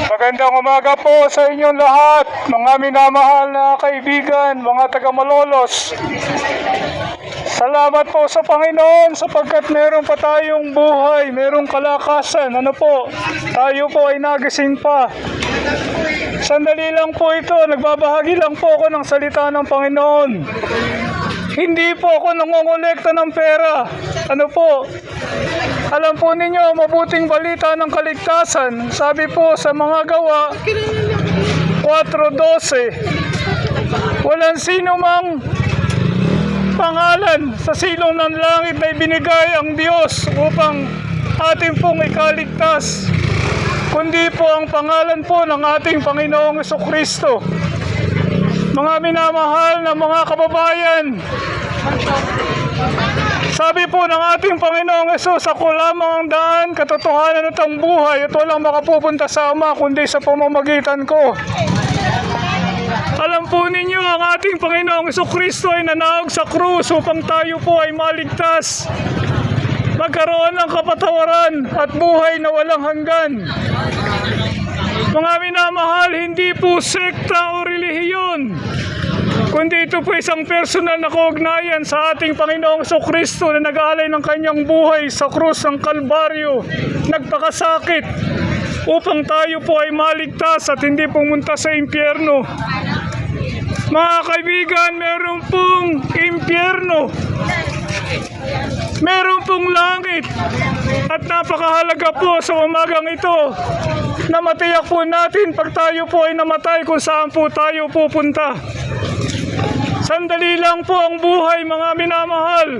Magandang umaga po sa inyong lahat, mga minamahal na kaibigan, mga taga-Malolos. Salamat po sa Panginoon sapagkat meron pa tayong buhay, merong kalakasan. Tayo po ay nagising pa. Sandali lang po ito, nagbabahagi lang po ako ng salita ng Panginoon. Hindi po ako nangongolekta ng pera. Alam po ninyo, mabuting balita ng kaligtasan. Sabi po sa mga gawa, 4:12, walang sino mang pangalan sa silong ng langit na ibinigay ang Diyos upang ating pong ikaligtas, kundi po ang pangalan po ng ating Panginoong Jesucristo. Mga minamahal na mga kababayan, sabi po ng ating Panginoong Hesus, ako lamang ang daan, katotohanan at ang buhay, at walang makapupunta sa Ama kundi sa pamamagitan ko. Alam po ninyo, ang ating Panginoong Jesucristo ay nanawag sa krus upang tayo po ay maligtas, magkaroon ng kapatawaran at buhay na walang hanggan. Mga minamahal, hindi po sekta o relihiyon, kundi ito po isang personal na kaugnayan sa ating Panginoong Jesucristo na nag-aalay ng kanyang buhay sa krus ng Kalbaryo, nagpakasakit upang tayo po ay maligtas at hindi pumunta sa impyerno. Mga kaibigan, meron pong impyerno, meron pong langit, at napakahalaga po sa umagang ito na matiyak po natin pag tayo po ay namatay kung saan po tayo pupunta. Sandali lang po ang buhay, mga minamahal.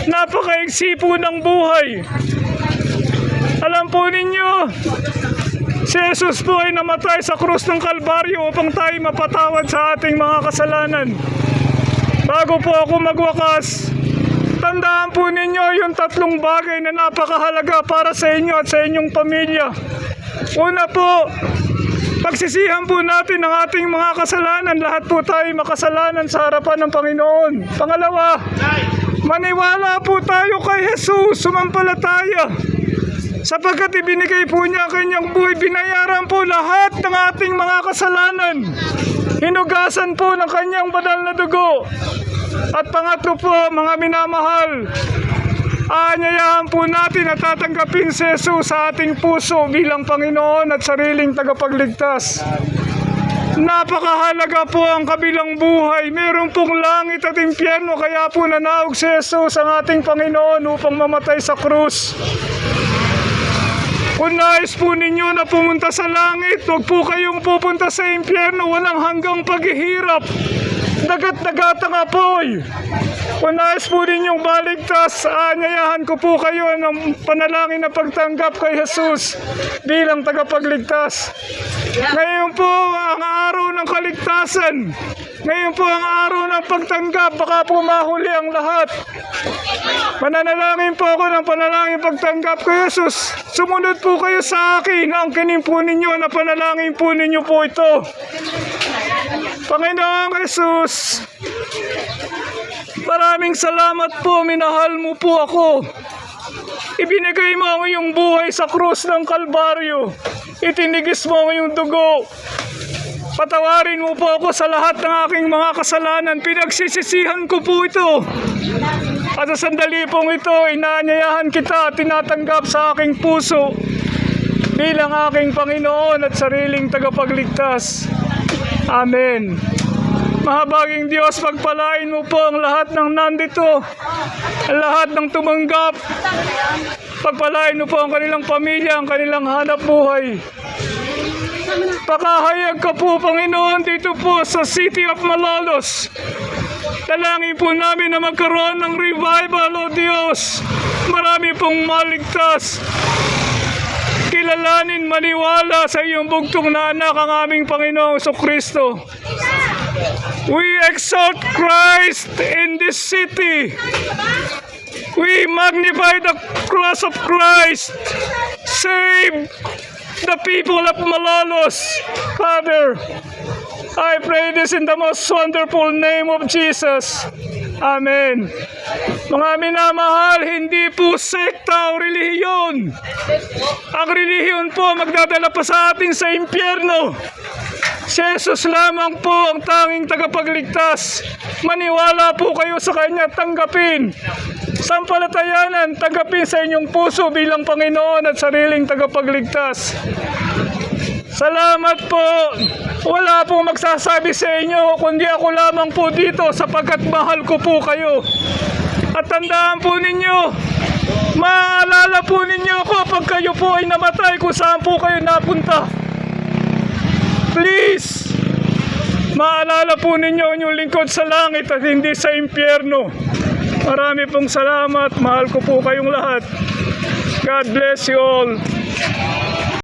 Napakaigsi po ng buhay. Alam po ninyo, si Jesus po ay namatay sa krus ng Kalbaryo upang tayo mapatawad sa ating mga kasalanan. Bago po ako magwakas, tandaan po ninyo yung 3 bagay na napakahalaga para sa inyo at sa inyong pamilya. Una po, pagsisihan po natin ang ating mga kasalanan. Lahat po tayo makasalanan sa harapan ng Panginoon. Pangalawa, maniwala po tayo kay Jesus, sumampalataya. Sapagkat ibinigay po niya kanyang buhay, binayaran po lahat ng ating mga kasalanan. Hinugasan po ng kanyang banal na dugo. At pangatlo po, mga minamahal, aanyayahan po natin at tatanggapin si Jesus sa ating puso bilang Panginoon at sariling tagapagligtas. Napakahalaga po ang kabilang buhay. Meron pong langit at impyerno, kaya po nanawag si Jesus ang ating Panginoon upang mamatay sa krus. Kung nais po ninyo na pumunta sa langit, huwag po kayong pupunta sa impyerno. Walang hanggang paghihirap, dagat-dagat ang apoy. Kung nais po ninyong maligtas, aanyayahan ko po kayo ng panalangin na pagtanggap kay Jesus bilang tagapagligtas. Ngayon po ang araw ng kaligtasan. Ngayon po ang araw ng pagtanggap. Baka po mahuli ang lahat. Mananalangin po ako ng panalangin pagtanggap kay Jesus. Sumunod po kayo sa akin. Angkinin po ninyo na panalangin po ninyo po ito. Panginoong Jesus, maraming salamat po, minahal mo po ako. Ibinigay mo ang iyong buhay sa krus ng Kalbaryo. Itinigis mo ang iyong dugo. Patawarin mo po ako sa lahat ng aking mga kasalanan. Pinagsisisihan ko po ito. At sa sandali pong ito, inaanyayahan kita at tinatanggap sa aking puso bilang aking Panginoon at sariling tagapagligtas. Amen. Mahabaging Diyos, pagpalain mo po ang lahat ng nandito, lahat ng tumanggap. Pagpalain mo po ang kanilang pamilya, ang kanilang hanap buhay. Pakahayag ka po, Panginoon, dito po sa City of Malolos. Dalangin po namin na magkaroon ng revival, O Diyos. Marami pong maligtas. Kilalanin, maniwala sa iyong bugtong na anak ang aming Panginoong Jesucristo. We exalt Christ in this city. We magnify the cross of Christ. Save the people of Malolos. Father, I pray this in the most wonderful name of Jesus. Amen. Mga minamahal, hindi po sekta o relihiyon. Ang relihiyon po magdadala pa sa atin sa impyerno. Si Jesus lamang po ang tanging tagapagligtas. Maniwala po kayo sa Kanya, tanggapin. Sampalatayanan, tanggapin sa inyong puso bilang Panginoon at sariling tagapagligtas. Salamat po. Wala pong magsasabi sa inyo, kundi ako lamang po dito sapagkat mahal ko po kayo. At tandaan po ninyo, maalala po ninyo ako pag kayo po ay namatay kung saan po kayo napunta. Please, maalala po ninyo inyong lingkod sa langit at hindi sa impyerno. Marami pong salamat. Mahal ko po kayong lahat. God bless you all.